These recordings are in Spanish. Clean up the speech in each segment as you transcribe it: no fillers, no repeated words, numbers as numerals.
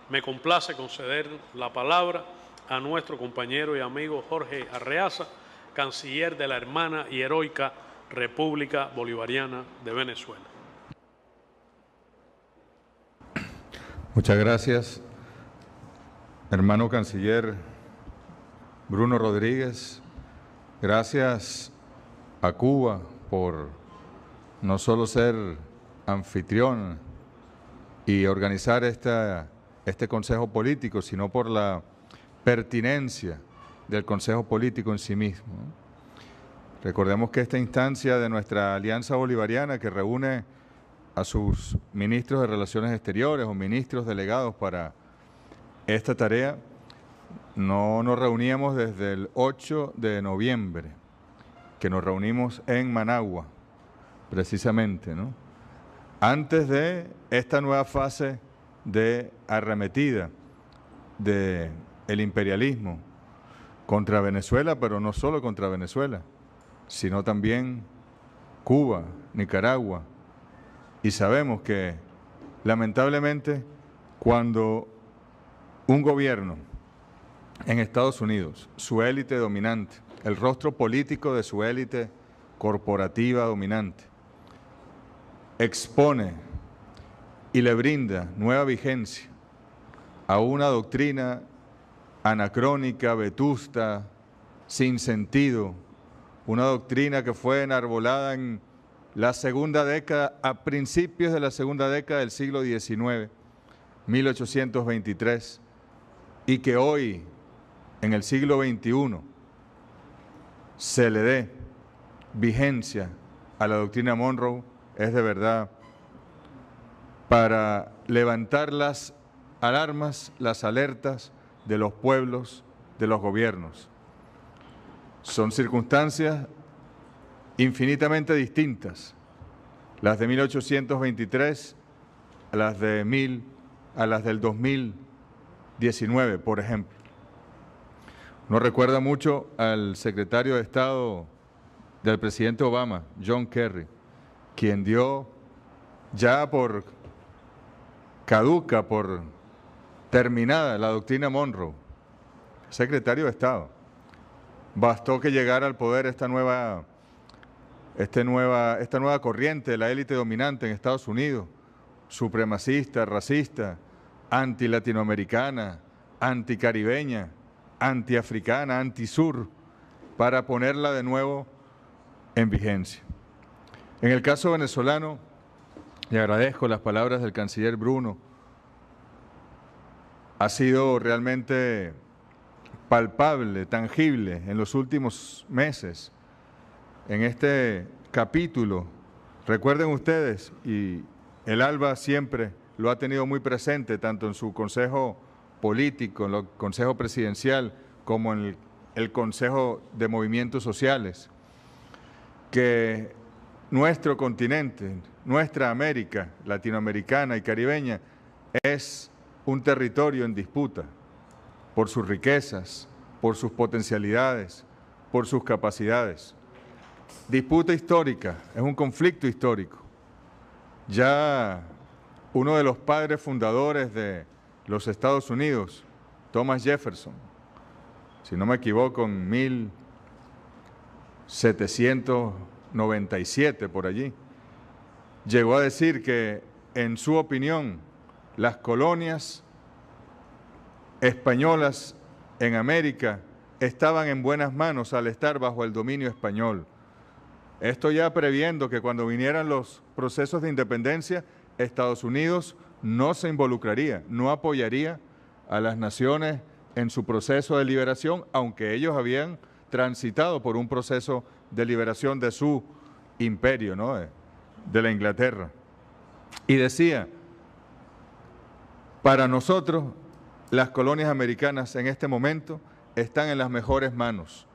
Me complace conceder la palabra a nuestro compañero y amigo Jorge Arreaza, canciller de la hermana y heroica República Bolivariana de Venezuela. Muchas gracias, hermano canciller Bruno Rodríguez. Gracias a Cuba por no solo ser anfitrión y organizar este Consejo Político, sino por la pertinencia del Consejo Político en sí mismo. Recordemos que esta instancia de nuestra Alianza Bolivariana, que reúne a sus ministros de Relaciones Exteriores o ministros delegados para esta tarea, no nos reuníamos desde el 8 de noviembre, que nos reunimos en Managua, precisamente, ¿no? Antes de esta nueva fase de arremetida del imperialismo contra Venezuela, pero no solo contra Venezuela, sino también Cuba, Nicaragua. Y sabemos que, lamentablemente, cuando un gobierno en Estados Unidos, su élite dominante, el rostro político de su élite corporativa dominante, expone y le brinda nueva vigencia a una doctrina anacrónica, vetusta, sin sentido, una doctrina que fue enarbolada en la segunda década, a principios de la segunda década del siglo XIX, 1823, y que hoy, en el siglo XXI, se le dé vigencia a la doctrina Monroe, es de verdad para levantar las alarmas, las alertas de los pueblos, de los gobiernos. Son circunstancias infinitamente distintas, las de 1823 a las del 2019, por ejemplo. Uno recuerda mucho al secretario de Estado del presidente Obama, John Kerry, quien dio ya por caduca, por terminada la doctrina Monroe, secretario de Estado. Bastó que llegara al poder esta nueva corriente de la élite dominante en Estados Unidos, supremacista, racista, anti-latinoamericana, anticaribeña, antiafricana, antisur, para ponerla de nuevo en vigencia. En el caso venezolano, le agradezco las palabras del canciller Bruno. Ha sido realmente palpable, tangible en los últimos meses. En este capítulo, recuerden ustedes, y el ALBA siempre lo ha tenido muy presente, tanto en su consejo político, en el consejo presidencial, como en el consejo de movimientos sociales, que nuestro continente, nuestra América latinoamericana y caribeña, es un territorio en disputa por sus riquezas, por sus potencialidades, por sus capacidades. Disputa histórica, es un conflicto histórico. Ya uno de los padres fundadores de los Estados Unidos, Thomas Jefferson, si no me equivoco, en 1797, por allí, llegó a decir que, en su opinión, las colonias españolas en América estaban en buenas manos al estar bajo el dominio español. Esto ya previendo que cuando vinieran los procesos de independencia, Estados Unidos no se involucraría, no apoyaría a las naciones en su proceso de liberación, aunque ellos habían transitado por un proceso de liberación de su imperio, ¿no?, de la Inglaterra. Y decía, para nosotros, las colonias americanas en este momento están en las mejores manos.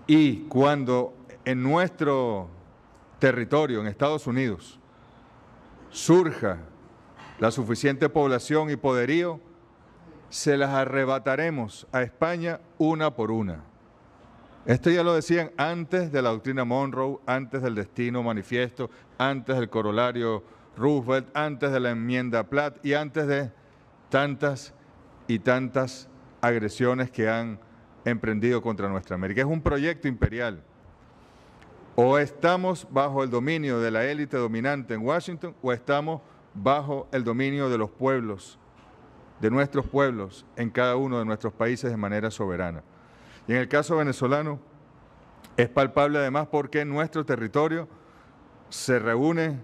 Y cuando en nuestro territorio, en Estados Unidos, surja la suficiente población y poderío, se las arrebataremos a España una por una. Esto ya lo decían antes de la doctrina Monroe, antes del Destino Manifiesto, antes del corolario Roosevelt, antes de la enmienda Platt y antes de tantas y tantas agresiones que han emprendido contra nuestra América. Es un proyecto imperial. O estamos bajo el dominio de la élite dominante en Washington, o estamos bajo el dominio de los pueblos, de nuestros pueblos, en cada uno de nuestros países de manera soberana. Y en el caso venezolano, es palpable además porque en nuestro territorio se reúne,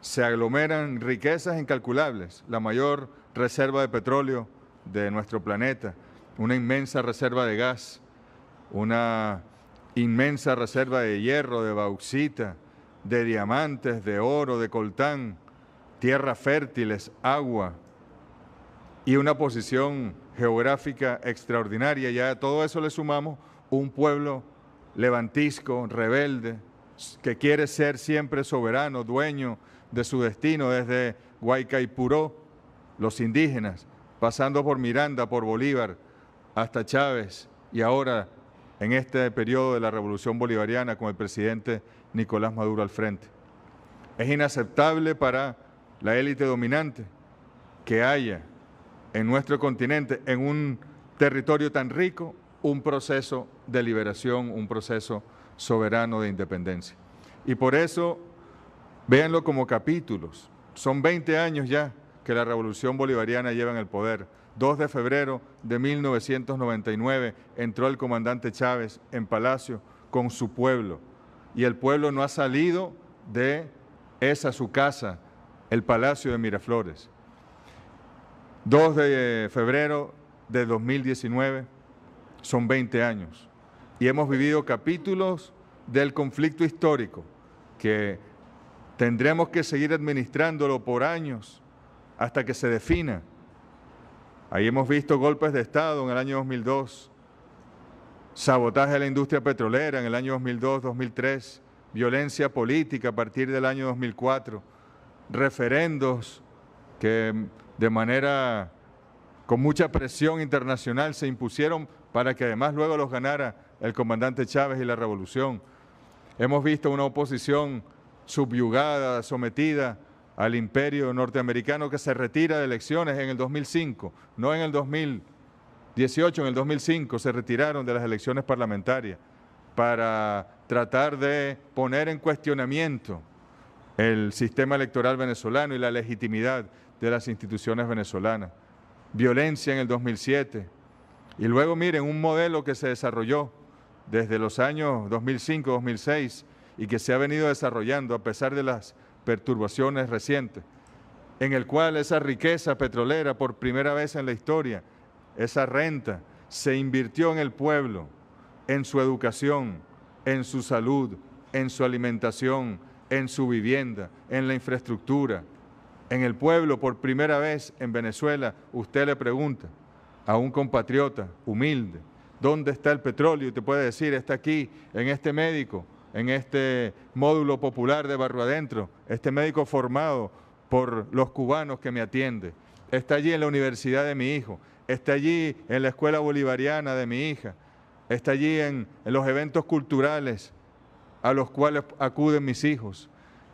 se aglomeran riquezas incalculables, la mayor reserva de petróleo de nuestro planeta, una inmensa reserva de gas, una inmensa reserva de hierro, de bauxita, de diamantes, de oro, de coltán, tierras fértiles, agua y una posición geográfica extraordinaria. Ya a todo eso le sumamos un pueblo levantisco, rebelde, que quiere ser siempre soberano, dueño de su destino, desde Guaycaipuró, los indígenas, pasando por Miranda, por Bolívar, hasta Chávez, y ahora en este periodo de la Revolución Bolivariana con el presidente Nicolás Maduro al frente. Es inaceptable para la élite dominante que haya en nuestro continente, en un territorio tan rico, un proceso de liberación, un proceso soberano de independencia. Y por eso, véanlo como capítulos. Son 20 años ya que la Revolución Bolivariana lleva en el poder. 2 de febrero de 1999 entró el comandante Chávez en Palacio con su pueblo. Y el pueblo no ha salido de esa su casa, el Palacio de Miraflores. 2 de febrero de 2019 son 20 años. Y hemos vivido capítulos del conflicto histórico que tendremos que seguir administrándolo por años hasta que se defina. Ahí hemos visto golpes de Estado en el año 2002, sabotaje de la industria petrolera en el año 2002-2003, violencia política a partir del año 2004, referendos que de manera con mucha presión internacional se impusieron para que además luego los ganara el comandante Chávez y la revolución. Hemos visto una oposición subyugada, sometida al imperio norteamericano que se retira de elecciones en el 2005, no en el 2018, en el 2005 se retiraron de las elecciones parlamentarias para tratar de poner en cuestionamiento el sistema electoral venezolano y la legitimidad de las instituciones venezolanas. Violencia en el 2007. Y luego miren, un modelo que se desarrolló desde los años 2005-2006 y que se ha venido desarrollando a pesar de las perturbaciones recientes, en el cual esa riqueza petrolera por primera vez en la historia, esa renta, se invirtió en el pueblo, en su educación, en su salud, en su alimentación, en su vivienda, en la infraestructura. En el pueblo, por primera vez en Venezuela, usted le pregunta a un compatriota humilde, ¿dónde está el petróleo? Y te puede decir, está aquí, en este médico, en este módulo popular de Barrio Adentro, este médico formado por los cubanos que me atiende, está allí en la universidad de mi hijo, está allí en la escuela bolivariana de mi hija, está allí en los eventos culturales a los cuales acuden mis hijos,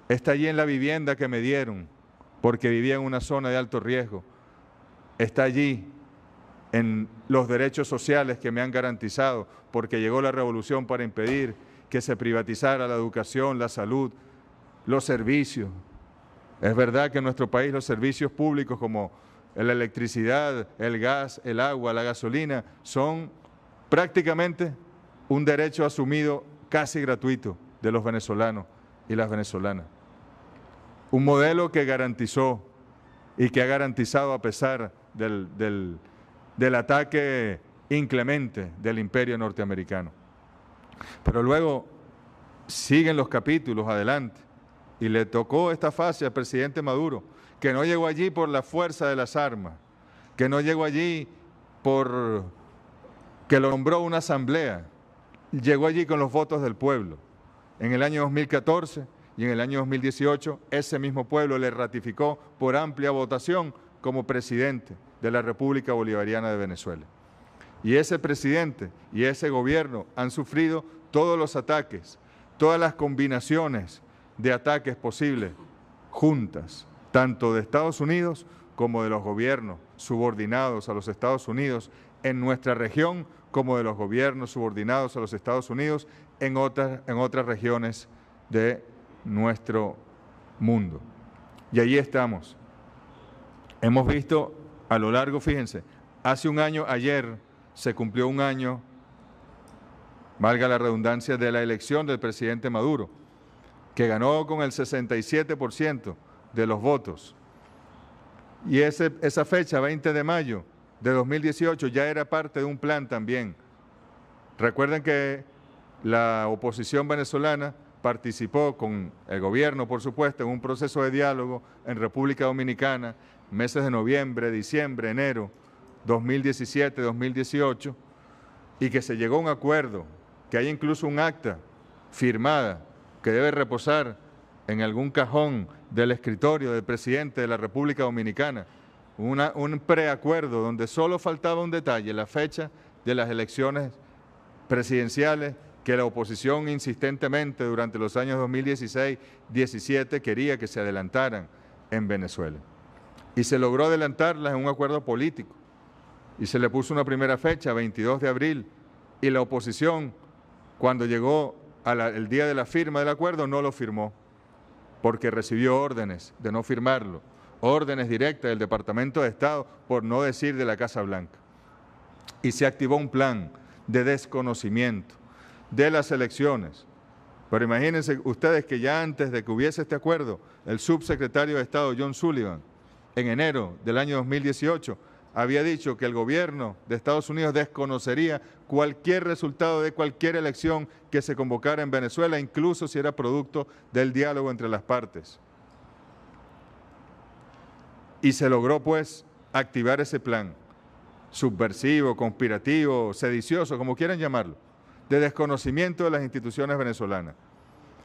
está allí en la vivienda que me dieron, porque vivía en una zona de alto riesgo, está allí en los derechos sociales que me han garantizado, porque llegó la revolución para impedir que se privatizara la educación, la salud, los servicios. Es verdad que en nuestro país los servicios públicos como la electricidad, el gas, el agua, la gasolina, son prácticamente un derecho asumido casi gratuito de los venezolanos y las venezolanas. Un modelo que garantizó y que ha garantizado a pesar del ataque inclemente del imperio norteamericano. Pero luego siguen los capítulos adelante y le tocó esta fase al presidente Maduro, que no llegó allí por la fuerza de las armas, que no llegó allí por que lo nombró una asamblea, llegó allí con los votos del pueblo. En el año 2014 y en el año 2018 ese mismo pueblo le ratificó por amplia votación como presidente de la República Bolivariana de Venezuela. Y ese presidente y ese gobierno han sufrido todos los ataques, todas las combinaciones de ataques posibles, juntas, tanto de Estados Unidos como de los gobiernos subordinados a los Estados Unidos en nuestra región, como de los gobiernos subordinados a los Estados Unidos en otras regiones de nuestro mundo. Y allí estamos. Hemos visto a lo largo, fíjense, hace un año, ayer, se cumplió un año, valga la redundancia, de la elección del presidente Maduro, que ganó con el 67% de los votos. Y esa fecha, 20 de mayo de 2018, ya era parte de un plan también. Recuerden que la oposición venezolana participó con el gobierno, por supuesto, en un proceso de diálogo en República Dominicana, meses de noviembre, diciembre, enero 2017, 2018, y que se llegó a un acuerdo, que hay incluso un acta firmada que debe reposar en algún cajón del escritorio del presidente de la República Dominicana, un preacuerdo donde solo faltaba un detalle, la fecha de las elecciones presidenciales que la oposición insistentemente durante los años 2016-17 quería que se adelantaran en Venezuela. Y se logró adelantarlas en un acuerdo político. Y se le puso una primera fecha, 22 de abril, y la oposición, cuando llegó el día de la firma del acuerdo, no lo firmó, porque recibió órdenes de no firmarlo, órdenes directas del Departamento de Estado, por no decir de la Casa Blanca. Y se activó un plan de desconocimiento de las elecciones. Pero imagínense ustedes que ya antes de que hubiese este acuerdo, el subsecretario de Estado, John Sullivan, en enero del año 2018, había dicho que el gobierno de Estados Unidos desconocería cualquier resultado de cualquier elección que se convocara en Venezuela, incluso si era producto del diálogo entre las partes. Y se logró, pues, activar ese plan subversivo, conspirativo, sedicioso, como quieran llamarlo, de desconocimiento de las instituciones venezolanas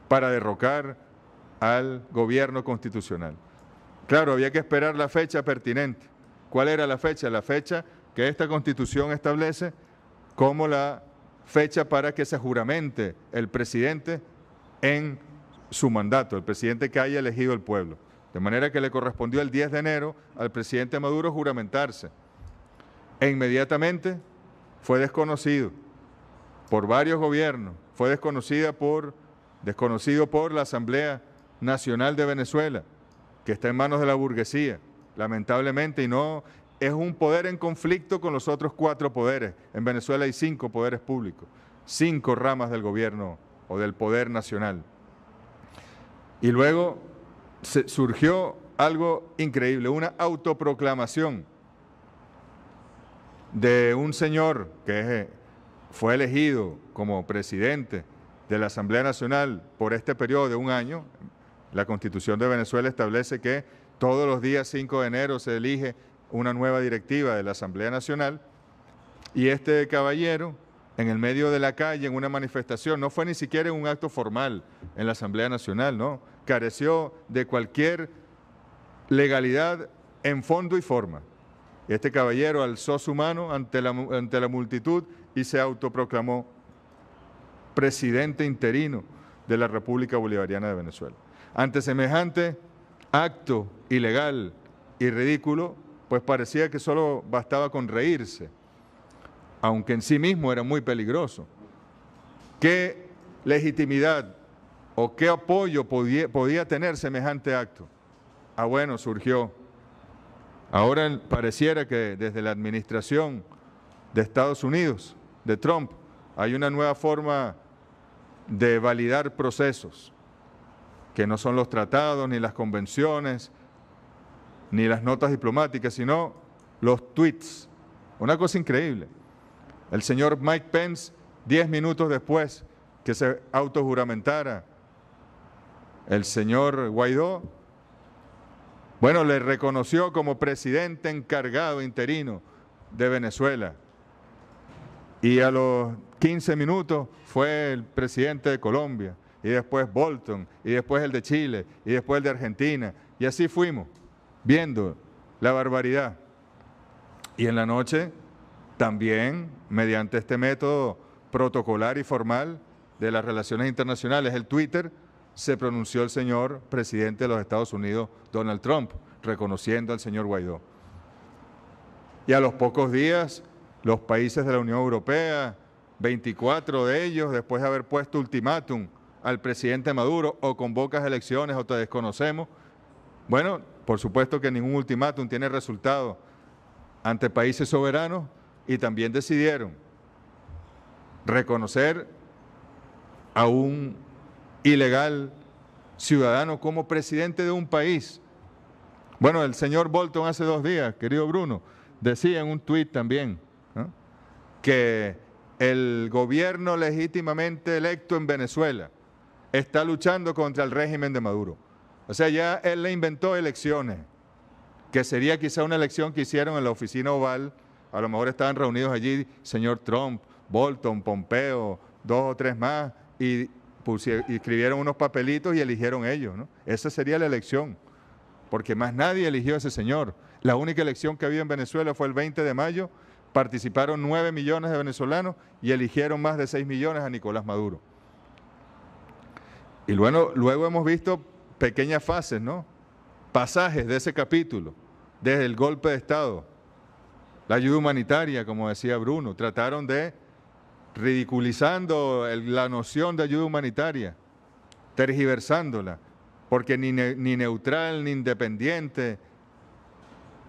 para derrocar al gobierno constitucional. Claro, había que esperar la fecha pertinente. ¿Cuál era la fecha? La fecha que esta Constitución establece como la fecha para que se juramente el presidente en su mandato, el presidente que haya elegido el pueblo. De manera que le correspondió el 10 de enero al presidente Maduro juramentarse. E inmediatamente fue desconocido por varios gobiernos, fue desconocido por la Asamblea Nacional de Venezuela, que está en manos de la burguesía, lamentablemente, y no es un poder en conflicto con los otros 4 poderes. En Venezuela hay 5 poderes públicos, 5 ramas del gobierno o del poder nacional. Y luego surgió algo increíble, una autoproclamación de un señor que fue elegido como presidente de la Asamblea Nacional por este periodo de un año. La Constitución de Venezuela establece que todos los días 5 de enero se elige una nueva directiva de la Asamblea Nacional, y este caballero, en el medio de la calle, en una manifestación, no fue ni siquiera en un acto formal en la Asamblea Nacional, no, careció de cualquier legalidad en fondo y forma. Este caballero alzó su mano ante la multitud y se autoproclamó presidente interino de la República Bolivariana de Venezuela. Ante semejante acto ilegal y ridículo, pues parecía que solo bastaba con reírse, aunque en sí mismo era muy peligroso. ¿Qué legitimidad o qué apoyo podía tener semejante acto? Ah, bueno, surgió. Ahora pareciera que desde la administración de Estados Unidos, de Trump, hay una nueva forma de validar procesos, que no son los tratados, ni las convenciones, ni las notas diplomáticas, sino los tweets. Una cosa increíble. El señor Mike Pence, 10 minutos después que se autojuramentara el señor Guaidó, bueno, le reconoció como presidente encargado interino de Venezuela. Y a los 15 minutos fue el presidente de Colombia, y después Bolton, y después el de Chile, y después el de Argentina. Y así fuimos, viendo la barbaridad. Y en la noche, también, mediante este método protocolar y formal de las relaciones internacionales, el Twitter, se pronunció el señor presidente de los Estados Unidos, Donald Trump, reconociendo al señor Guaidó. Y a los pocos días, los países de la Unión Europea, 24 de ellos, después de haber puesto ultimátum al presidente Maduro, o convocas elecciones o te desconocemos. Bueno, por supuesto que ningún ultimátum tiene resultado ante países soberanos, y también decidieron reconocer a un ilegal ciudadano como presidente de un país. Bueno, el señor Bolton hace 2 días, querido Bruno, decía en un tuit también, ¿no?, que el gobierno legítimamente electo en Venezuela está luchando contra el régimen de Maduro. O sea, ya él le inventó elecciones, que sería quizá una elección que hicieron en la oficina Oval. A lo mejor estaban reunidos allí señor Trump, Bolton, Pompeo, 2 o 3 más, y escribieron unos papelitos y eligieron ellos, ¿no? Esa sería la elección, porque más nadie eligió a ese señor. La única elección que había en Venezuela fue el 20 de mayo, participaron 9 millones de venezolanos y eligieron más de 6 millones a Nicolás Maduro. Y luego hemos visto pequeñas fases, ¿no?, pasajes de ese capítulo, desde el golpe de Estado, la ayuda humanitaria, como decía Bruno, trataron de, ridiculizando la noción de ayuda humanitaria, tergiversándola, porque ni neutral, ni independiente,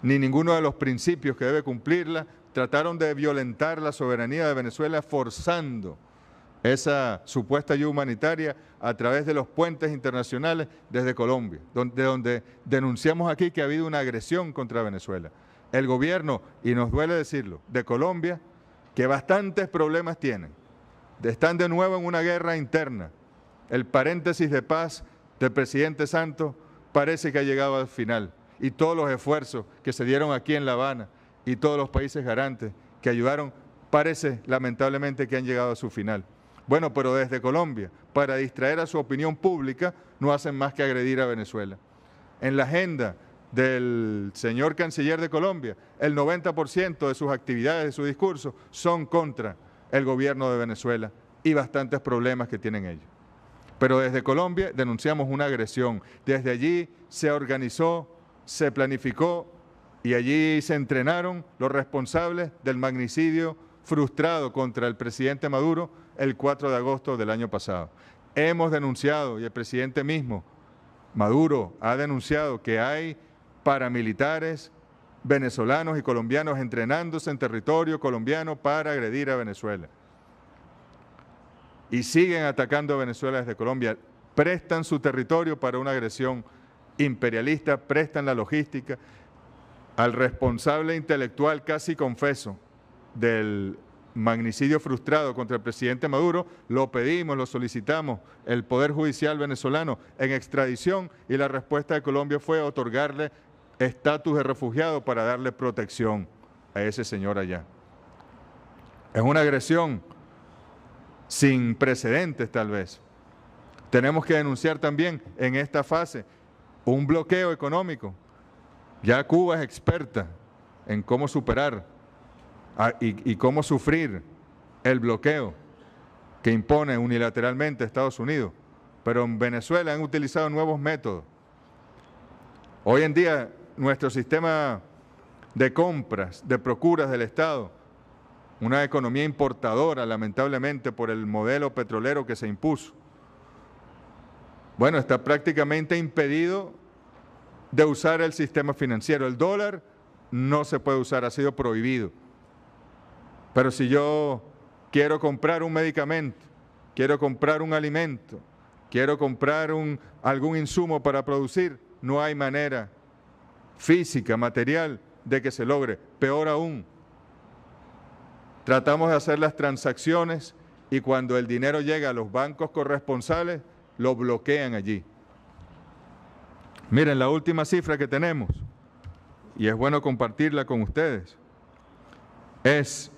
ni ninguno de los principios que debe cumplirla, trataron de violentar la soberanía de Venezuela forzando esa supuesta ayuda humanitaria a través de los puentes internacionales desde Colombia, donde denunciamos aquí que ha habido una agresión contra Venezuela. El gobierno, y nos duele decirlo, de Colombia, que bastantes problemas tienen, están de nuevo en una guerra interna. El paréntesis de paz del presidente Santos parece que ha llegado al final, y todos los esfuerzos que se dieron aquí en La Habana y todos los países garantes que ayudaron, parece lamentablemente que han llegado a su final. Bueno, pero desde Colombia, para distraer a su opinión pública, no hacen más que agredir a Venezuela. En la agenda del señor canciller de Colombia, el 90% de sus actividades, de su discurso, son contra el gobierno de Venezuela y bastantes problemas que tienen ellos. Pero desde Colombia denunciamos una agresión. Desde allí se organizó, se planificó y allí se entrenaron los responsables del magnicidio frustrado contra el presidente Maduro el 4 de agosto del año pasado. Hemos denunciado, y el presidente mismo, Maduro, ha denunciado que hay paramilitares venezolanos y colombianos entrenándose en territorio colombiano para agredir a Venezuela. Y siguen atacando a Venezuela desde Colombia. Prestan su territorio para una agresión imperialista, prestan la logística. Al responsable intelectual casi confeso del magnicidio frustrado contra el presidente Maduro, lo pedimos, lo solicitamos, el Poder Judicial venezolano en extradición, y la respuesta de Colombia fue otorgarle estatus de refugiado para darle protección a ese señor allá. Es una agresión sin precedentes tal vez. Tenemos que denunciar también en esta fase un bloqueo económico. Ya Cuba es experta en cómo superar y cómo sufrir el bloqueo que impone unilateralmente Estados Unidos. Pero en Venezuela han utilizado nuevos métodos. Hoy en día nuestro sistema de compras, de procuras del Estado, una economía importadora lamentablemente por el modelo petrolero que se impuso, bueno, está prácticamente impedido de usar el sistema financiero. El dólar no se puede usar, ha sido prohibido. Pero si yo quiero comprar un medicamento, quiero comprar un alimento, quiero comprar algún insumo para producir, no hay manera física, material, de que se logre. Peor aún, tratamos de hacer las transacciones y cuando el dinero llega a los bancos corresponsales, lo bloquean allí. Miren, la última cifra que tenemos, y es bueno compartirla con ustedes, es,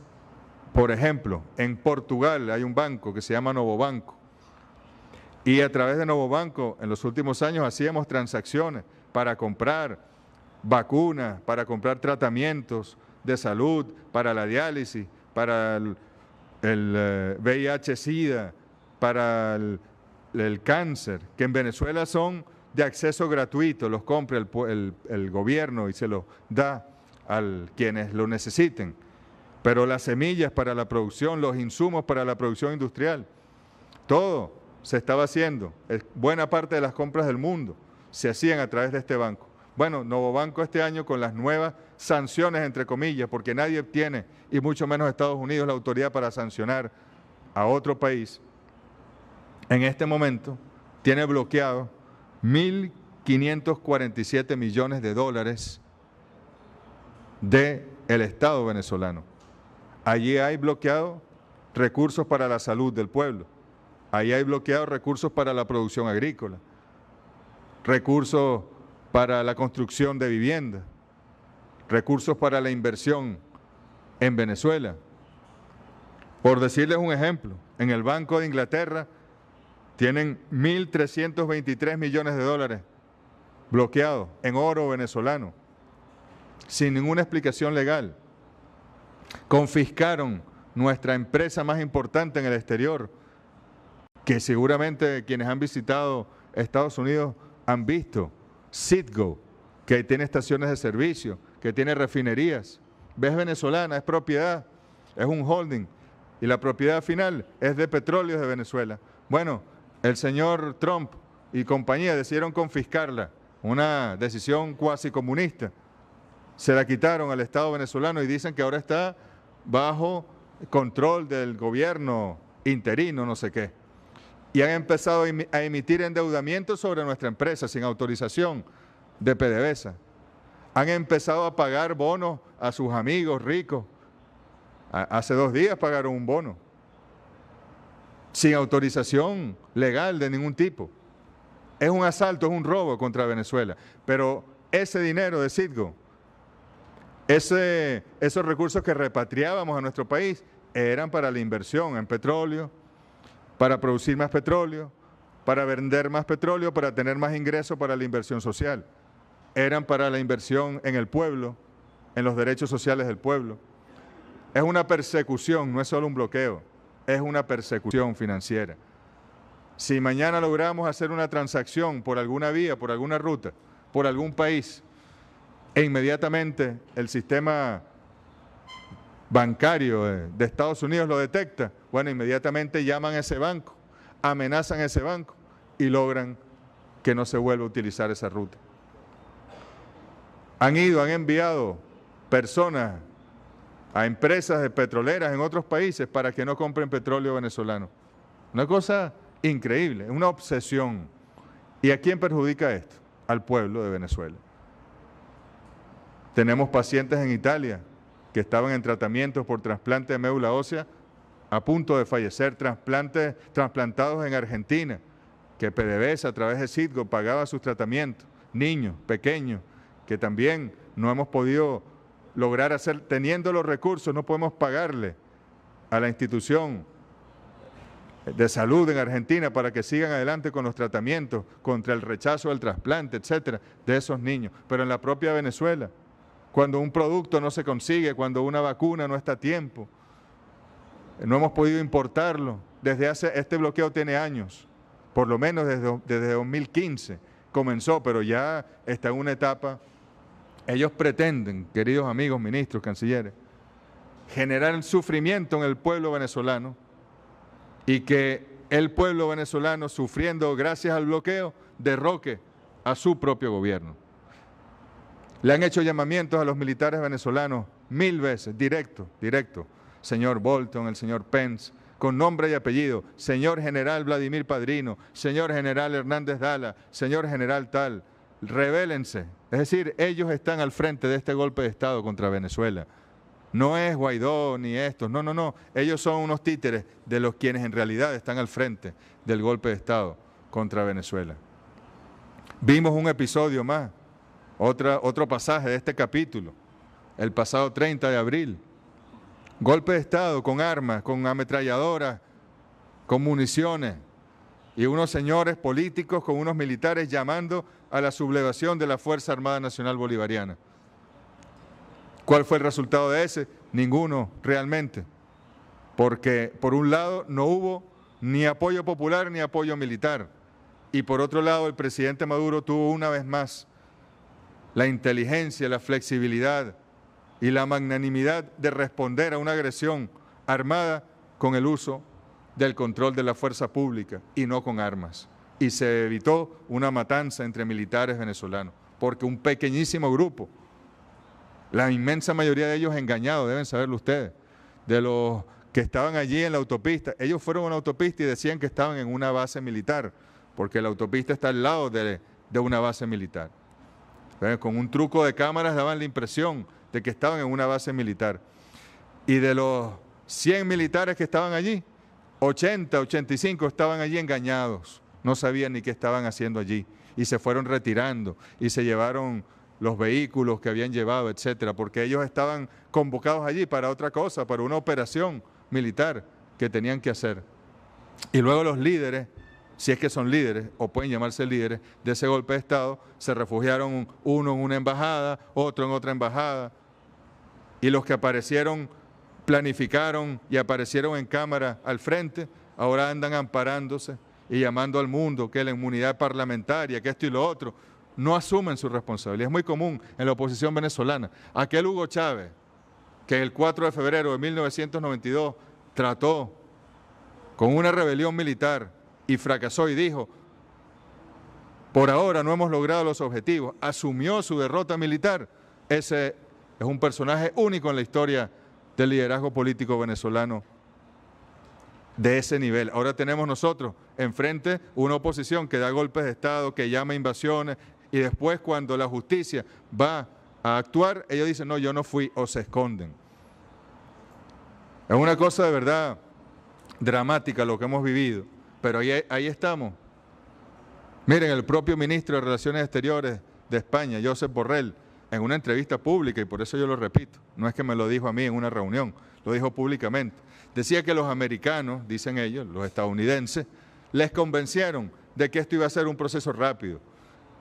por ejemplo, en Portugal hay un banco que se llama Novobanco, y a través de Novobanco en los últimos años hacíamos transacciones para comprar vacunas, para comprar tratamientos de salud, para la diálisis, para el VIH-Sida, para el cáncer, que en Venezuela son de acceso gratuito, los compra el gobierno y se los da a quienes lo necesiten. Pero las semillas para la producción, los insumos para la producción industrial, todo se estaba haciendo. Buena parte de las compras del mundo se hacían a través de este banco. Bueno, Novobanco este año con las nuevas sanciones, entre comillas, porque nadie tiene, y mucho menos Estados Unidos, la autoridad para sancionar a otro país, en este momento tiene bloqueado 1.547 millones de dólares del Estado venezolano. Allí hay bloqueado recursos para la salud del pueblo, ahí hay bloqueado recursos para la producción agrícola, recursos para la construcción de viviendas, recursos para la inversión en Venezuela. Por decirles un ejemplo, en el Banco de Inglaterra tienen 1.323 millones de dólares bloqueados en oro venezolano, sin ninguna explicación legal. Confiscaron nuestra empresa más importante en el exterior, que seguramente quienes han visitado Estados Unidos han visto, Citgo, que tiene estaciones de servicio, que tiene refinerías. Es venezolana, es propiedad, es un holding, y la propiedad final es de Petróleos de Venezuela. Bueno, el señor Trump y compañía decidieron confiscarla, una decisión cuasi comunista. Se la quitaron al Estado venezolano y dicen que ahora está bajo control del gobierno interino, no sé qué. Y han empezado a emitir endeudamiento sobre nuestra empresa sin autorización de PDVSA. Han empezado a pagar bonos a sus amigos ricos. Hace 2 días pagaron un bono sin autorización legal de ningún tipo. Es un asalto, es un robo contra Venezuela. Pero ese dinero de Citgo, esos recursos que repatriábamos a nuestro país, eran para la inversión en petróleo, para producir más petróleo, para vender más petróleo, para tener más ingresos para la inversión social. Eran para la inversión en el pueblo, en los derechos sociales del pueblo. Es una persecución, no es solo un bloqueo, es una persecución financiera. Si mañana logramos hacer una transacción por alguna vía, por alguna ruta, por algún país, e inmediatamente el sistema bancario de Estados Unidos lo detecta, bueno, inmediatamente llaman a ese banco, amenazan a ese banco y logran que no se vuelva a utilizar esa ruta. Han enviado personas a empresas petroleras en otros países para que no compren petróleo venezolano. Una cosa increíble, es una obsesión. ¿Y a quién perjudica esto? Al pueblo de Venezuela. Tenemos pacientes en Italia que estaban en tratamiento por trasplante de médula ósea a punto de fallecer, trasplantados en Argentina, que PDVSA a través de Citgo pagaba sus tratamientos, niños pequeños, que también no hemos podido lograr hacer, teniendo los recursos, no podemos pagarle a la institución de salud en Argentina para que sigan adelante con los tratamientos contra el rechazo del trasplante, etcétera, de esos niños. Pero en la propia Venezuela, cuando un producto no se consigue, cuando una vacuna no está a tiempo, no hemos podido importarlo. Este bloqueo tiene años, por lo menos desde 2015 comenzó, pero ya está en una etapa. Ellos pretenden, queridos amigos ministros, cancilleres, generar sufrimiento en el pueblo venezolano y que el pueblo venezolano, sufriendo gracias al bloqueo, derroque a su propio gobierno. Le han hecho llamamientos a los militares venezolanos 1000 veces, directo, señor Bolton, el señor Pence, con nombre y apellido, señor general Vladimir Padrino, señor general Hernández Dala, señor general tal, rebélense. Es decir, ellos están al frente de este golpe de Estado contra Venezuela. No es Guaidó ni estos, no. Ellos son unos títeres de los quienes en realidad están al frente del golpe de Estado contra Venezuela. Vimos un episodio más, otro pasaje de este capítulo, el pasado 30 de abril. Golpe de Estado con armas, con ametralladoras, con municiones y unos señores políticos con unos militares llamando a la sublevación de la Fuerza Armada Nacional Bolivariana. ¿Cuál fue el resultado de ese? Ninguno realmente, porque por un lado no hubo ni apoyo popular ni apoyo militar Y por otro lado, el presidente Maduro tuvo una vez más la inteligencia, la flexibilidad y la magnanimidad de responder a una agresión armada con el uso del control de la fuerza pública y no con armas. Y se evitó una matanza entre militares venezolanos, porque un pequeñísimo grupo, la inmensa mayoría de ellos engañados, deben saberlo ustedes, de los que estaban allí en la autopista, ellos fueron a una autopista y decían que estaban en una base militar, porque la autopista está al lado de una base militar. Con un truco de cámaras daban la impresión de que estaban en una base militar. Y de los 100 militares que estaban allí, 80, 85 estaban allí engañados, no sabían ni qué estaban haciendo allí y se fueron retirando y se llevaron los vehículos que habían llevado, etcétera, porque ellos estaban convocados allí para otra cosa, para una operación militar que tenían que hacer. Y luego los líderes, si es que son líderes o pueden llamarse líderes de ese golpe de Estado, se refugiaron uno en una embajada, otro en otra embajada, y los que aparecieron, planificaron y aparecieron en cámara al frente, ahora andan amparándose y llamando al mundo que la inmunidad parlamentaria, que esto y lo otro, no asumen su responsabilidad. Es muy común en la oposición venezolana. Aquel Hugo Chávez, que el 4 de febrero de 1992 trató con una rebelión militar y fracasó y dijo, por ahora no hemos logrado los objetivos, asumió su derrota militar. Ese es un personaje único en la historia del liderazgo político venezolano de ese nivel. Ahora tenemos nosotros enfrente una oposición que da golpes de Estado, que llama invasiones, y después cuando la justicia va a actuar, ellos dicen, no, yo no fui, o se esconden. Es una cosa de verdad dramática lo que hemos vivido, pero ahí estamos. Miren, el propio ministro de Relaciones Exteriores de España, Josep Borrell, en una entrevista pública, y por eso yo lo repito, no es que me lo dijo a mí en una reunión, lo dijo públicamente, decía que los americanos, dicen ellos, los estadounidenses, les convencieron de que esto iba a ser un proceso rápido,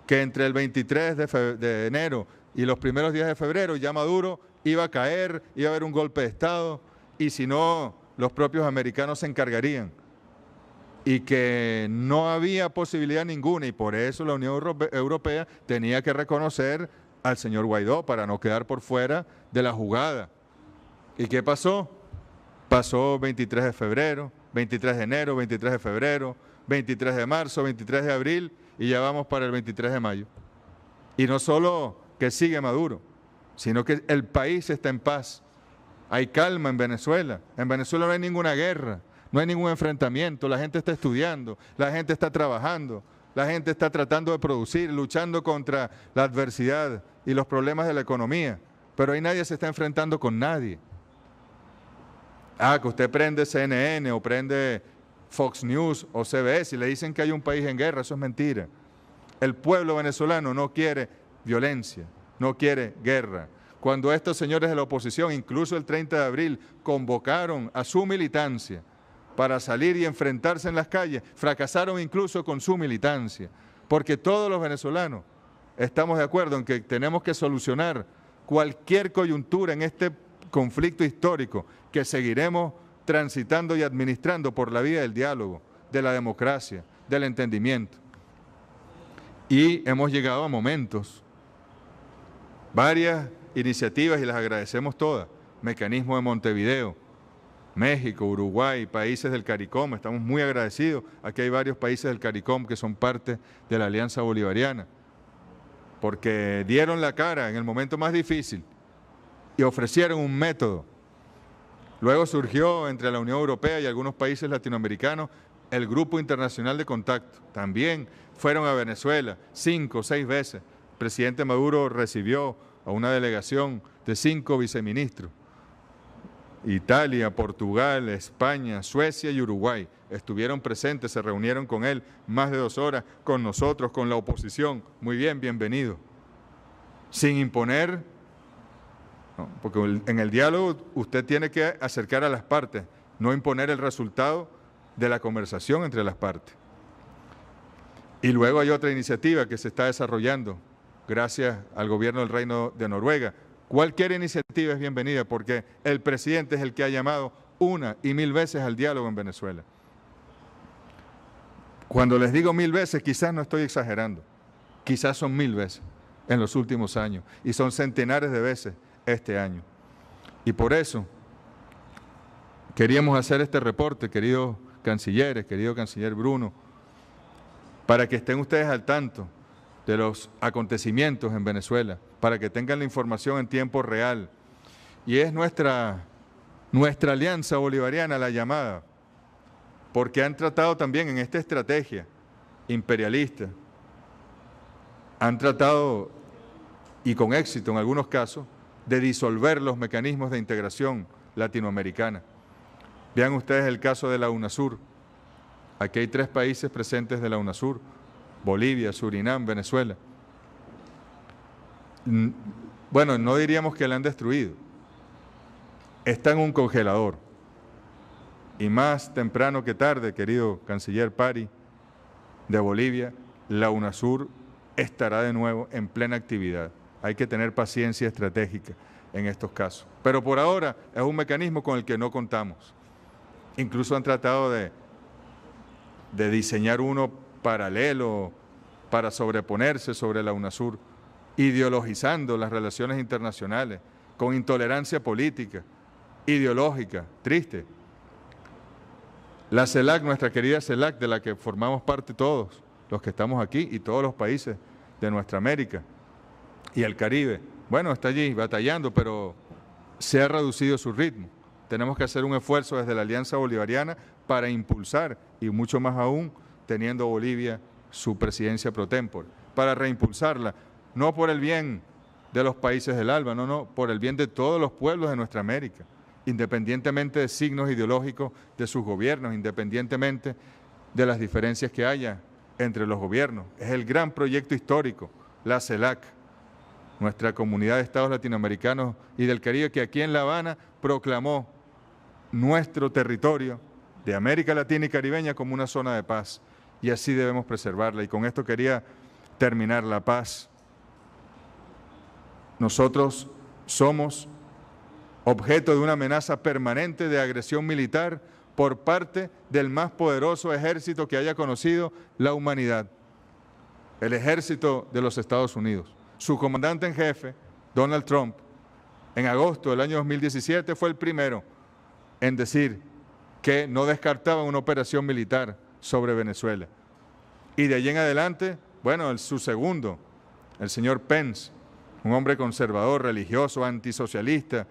que entre el 23 de enero y los primeros días de febrero ya Maduro iba a caer, iba a haber un golpe de Estado, y si no, los propios americanos se encargarían, y que no había posibilidad ninguna, y por eso la Unión Europea tenía que reconocer al señor Guaidó para no quedar por fuera de la jugada. ¿Y qué pasó? Pasó 23 de febrero, 23 de enero, 23 de febrero, 23 de marzo, 23 de abril y ya vamos para el 23 de mayo. Y no solo que sigue Maduro, sino que el país está en paz. Hay calma en Venezuela. En Venezuela no hay ninguna guerra, no hay ningún enfrentamiento, la gente está estudiando, la gente está trabajando, la gente está tratando de producir, luchando contra la adversidad y los problemas de la economía, pero ahí nadie se está enfrentando con nadie. Que usted prende CNN o prende Fox News o CBS y le dicen que hay un país en guerra, eso es mentira. El pueblo venezolano no quiere violencia, no quiere guerra. Cuando estos señores de la oposición, incluso el 30 de abril, convocaron a su militancia para salir y enfrentarse en las calles, fracasaron incluso con su militancia, porque todos los venezolanos estamos de acuerdo en que tenemos que solucionar cualquier coyuntura en este conflicto histórico que seguiremos transitando y administrando por la vía del diálogo, de la democracia, del entendimiento. Y hemos llegado a momentos, varias iniciativas y las agradecemos todas, Mecanismo de Montevideo, México, Uruguay, países del CARICOM, estamos muy agradecidos. Aquí hay varios países del CARICOM que son parte de la Alianza Bolivariana, porque dieron la cara en el momento más difícil y ofrecieron un método. Luego surgió entre la Unión Europea y algunos países latinoamericanos el Grupo Internacional de Contacto. También fueron a Venezuela 5 o 6 veces. El presidente Maduro recibió a una delegación de 5 viceministros. Italia, Portugal, España, Suecia y Uruguay estuvieron presentes, se reunieron con él más de 2 horas, con nosotros, con la oposición. Muy bien, bienvenido. Sin imponer, no, porque en el diálogo usted tiene que acercar a las partes, no imponer el resultado de la conversación entre las partes. Y luego hay otra iniciativa que se está desarrollando gracias al gobierno del Reino de Noruega. Cualquier iniciativa es bienvenida porque el presidente es el que ha llamado 1 y 1000 veces al diálogo en Venezuela. Cuando les digo 1000 veces, quizás no estoy exagerando. Quizás son 1000 veces en los últimos años y son centenares de veces este año. Y por eso queríamos hacer este reporte, queridos cancilleres, querido canciller Bruno, para que estén ustedes al tanto de los acontecimientos en Venezuela, para que tengan la información en tiempo real. Y es nuestra alianza bolivariana la llamada, porque han tratado también en esta estrategia imperialista, han tratado, y con éxito en algunos casos, de disolver los mecanismos de integración latinoamericana. Vean ustedes el caso de la UNASUR. Aquí hay 3 países presentes de la UNASUR: Bolivia, Surinam, Venezuela. Bueno, no diríamos que la han destruido. Está en un congelador. Y más temprano que tarde, querido canciller Pari, de Bolivia, la UNASUR estará de nuevo en plena actividad. Hay que tener paciencia estratégica en estos casos. Pero por ahora es un mecanismo con el que no contamos. Incluso han tratado de diseñar uno paralelo para sobreponerse sobre la UNASUR, ideologizando las relaciones internacionales, con intolerancia política, ideológica, triste. La CELAC, nuestra querida CELAC, de la que formamos parte todos los que estamos aquí y todos los países de nuestra América y el Caribe, bueno, está allí batallando, pero se ha reducido su ritmo. Tenemos que hacer un esfuerzo desde la Alianza Bolivariana para impulsar, y mucho más aún, teniendo Bolivia su presidencia pro tempore, para reimpulsarla, no por el bien de los países del ALBA, no, por el bien de todos los pueblos de nuestra América, independientemente de signos ideológicos de sus gobiernos, independientemente de las diferencias que haya entre los gobiernos. Es el gran proyecto histórico, la CELAC, nuestra comunidad de estados latinoamericanos y del Caribe, que aquí en La Habana proclamó nuestro territorio de América Latina y Caribeña como una zona de paz, y así debemos preservarla. Y con esto quería terminar: la paz. Nosotros somos objeto de una amenaza permanente de agresión militar por parte del más poderoso ejército que haya conocido la humanidad, el ejército de los Estados Unidos. Su comandante en jefe, Donald Trump, en agosto del año 2017 fue el primero en decir que no descartaba una operación militar sobre Venezuela. Y de allí en adelante, bueno, su segundo, el señor Pence, un hombre conservador, religioso, antisocialista,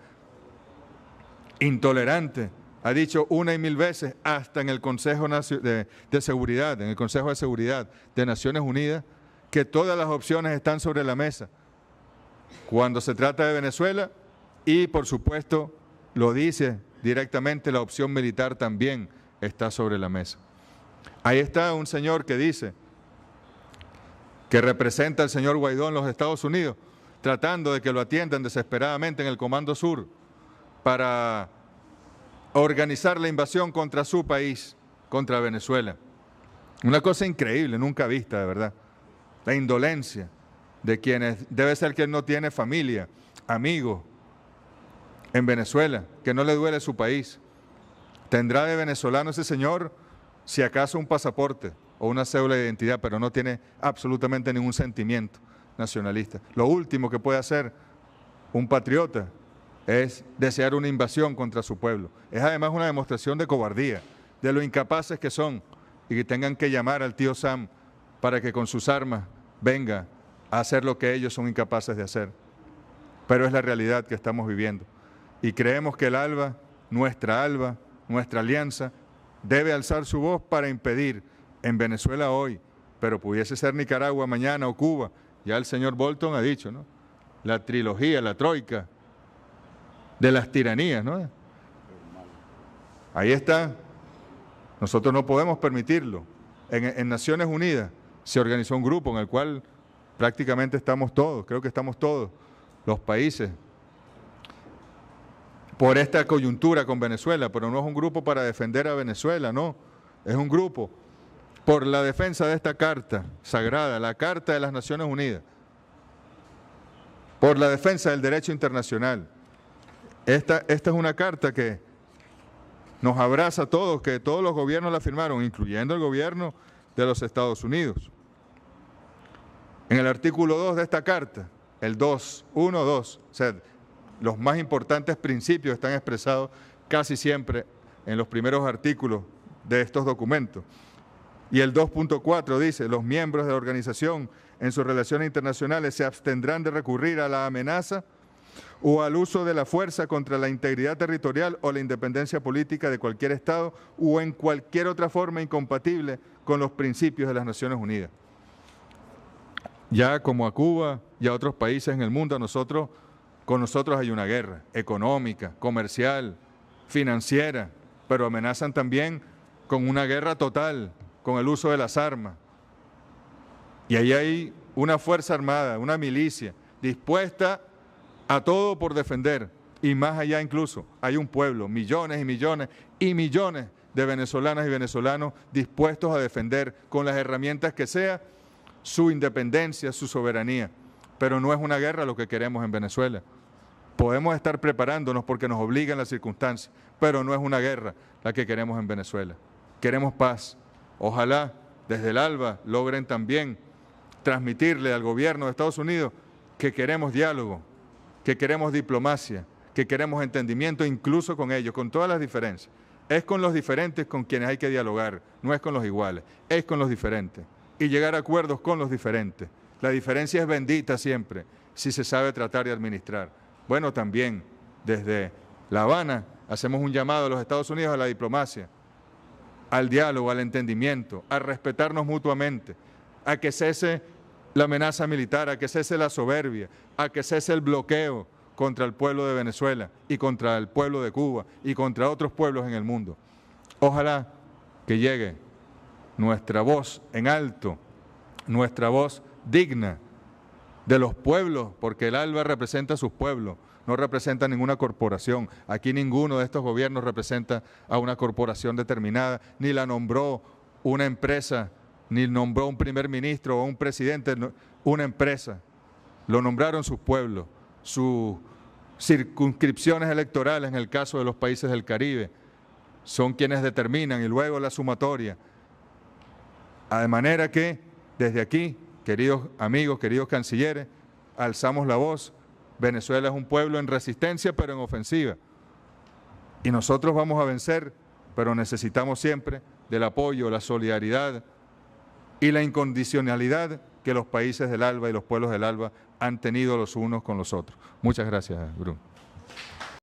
intolerante, ha dicho una y mil veces, hasta en el Consejo de Seguridad, en el Consejo de Seguridad de Naciones Unidas, que todas las opciones están sobre la mesa cuando se trata de Venezuela, y por supuesto lo dice directamente, la opción militar también está sobre la mesa. Ahí está un señor que dice que representa al señor Guaidó en los Estados Unidos, tratando de que lo atiendan desesperadamente en el Comando Sur para organizar la invasión contra su país, contra Venezuela. Una cosa increíble, nunca vista, de verdad. La indolencia de quienes, debe ser que no tiene familia, amigos en Venezuela, que no le duele su país. Tendrá de venezolano ese señor, si acaso, un pasaporte o una cédula de identidad, pero no tiene absolutamente ningún sentimiento nacionalista. Lo último que puede hacer un patriota es desear una invasión contra su pueblo. Es además una demostración de cobardía, de lo incapaces que son, y que tengan que llamar al tío Sam para que con sus armas venga a hacer lo que ellos son incapaces de hacer. Pero es la realidad que estamos viviendo. Y creemos que el ALBA, nuestra alianza, debe alzar su voz para impedir en Venezuela hoy, pero pudiese ser Nicaragua mañana o Cuba. Ya el señor Bolton ha dicho, ¿no?, la trilogía, la troika de las tiranías, ¿no? Ahí está. Nosotros no podemos permitirlo. En Naciones Unidas se organizó un grupo en el cual prácticamente estamos todos, creo que estamos todos los países, por esta coyuntura con Venezuela, pero no es un grupo para defender a Venezuela, no, es un grupo por la defensa de esta carta sagrada, la Carta de las Naciones Unidas, por la defensa del derecho internacional. Esta es una carta que nos abraza a todos, que todos los gobiernos la firmaron, incluyendo el gobierno de los Estados Unidos. En el artículo 2 de esta carta, el 2, 1, 2, o sea, los más importantes principios están expresados casi siempre en los primeros artículos de estos documentos. Y el 2.4 dice, los miembros de la organización en sus relaciones internacionales se abstendrán de recurrir a la amenaza o al uso de la fuerza contra la integridad territorial o la independencia política de cualquier Estado o en cualquier otra forma incompatible con los principios de las Naciones Unidas. Ya como a Cuba y a otros países en el mundo, con nosotros hay una guerra económica, comercial, financiera, pero amenazan también con una guerra total, con el uso de las armas. Y ahí hay una fuerza armada, una milicia, dispuesta a todo por defender. Y más allá incluso, hay un pueblo, millones y millones y millones de venezolanas y venezolanos dispuestos a defender con las herramientas que sea su independencia, su soberanía. Pero no es una guerra lo que queremos en Venezuela. Podemos estar preparándonos porque nos obligan las circunstancias, pero no es una guerra la que queremos en Venezuela. Queremos paz. Ojalá desde el ALBA logren también transmitirle al gobierno de Estados Unidos que queremos diálogo, que queremos diplomacia, que queremos entendimiento incluso con ellos, con todas las diferencias. Es con los diferentes con quienes hay que dialogar, no es con los iguales, es con los diferentes. Y llegar a acuerdos con los diferentes. La diferencia es bendita siempre, si se sabe tratar y administrar. Bueno, también desde La Habana hacemos un llamado a los Estados Unidos a la diplomacia, al diálogo, al entendimiento, a respetarnos mutuamente, a que cese la amenaza militar, a que cese la soberbia, a que cese el bloqueo contra el pueblo de Venezuela y contra el pueblo de Cuba y contra otros pueblos en el mundo. Ojalá que llegue nuestra voz en alto, nuestra voz digna de los pueblos, porque el ALBA representa a sus pueblos, no representa ninguna corporación. Aquí ninguno de estos gobiernos representa a una corporación determinada, ni la nombró una empresa, ni nombró un primer ministro o un presidente, una empresa. Lo nombraron sus pueblos, sus circunscripciones electorales en el caso de los países del Caribe, son quienes determinan y luego la sumatoria. De manera que desde aquí, queridos amigos, queridos cancilleres, alzamos la voz. Venezuela es un pueblo en resistencia, pero en ofensiva. Y nosotros vamos a vencer, pero necesitamos siempre del apoyo, la solidaridad y la incondicionalidad que los países del ALBA y los pueblos del ALBA han tenido los unos con los otros. Muchas gracias, Bruno.